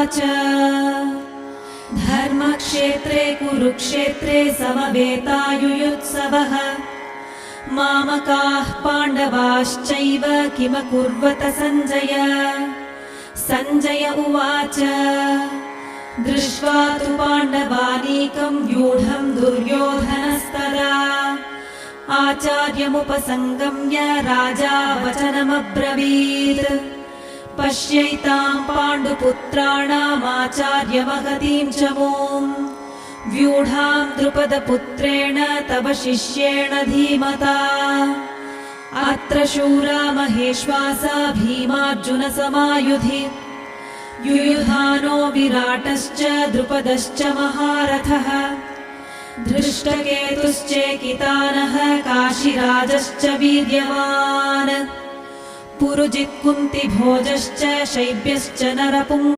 उवाच धर्मक्षेत्रे कुरुक्षेत्रे समवेतायुयुत्सवः मामकाः पाण्डवाश्चैव किमकुर्वत सञ्जय। सञ्जय उवाच दृष्ट्वा तु पाण्डवानीकं व्यूढं दुर्योधनस्तदा आचार्यमुपसङ्गम्य राजा वचनमब्रवीत् पश्यैतां पाण्डुपुत्राणामाचार्यमहतीं च मूं व्यूढां द्रुपदपुत्रेण तव शिष्येण धीमता अत्र शूरा महेश्वासा भीमार्जुनसमायुधि युयुधानो विराटश्च द्रुपदश्च महारथः धृष्टकेतुश्चेकितानः काशीराजश्च वीर्यवान् पुरुजित्कुन्तिभोजश्च शैब्यश्च नरपुङ्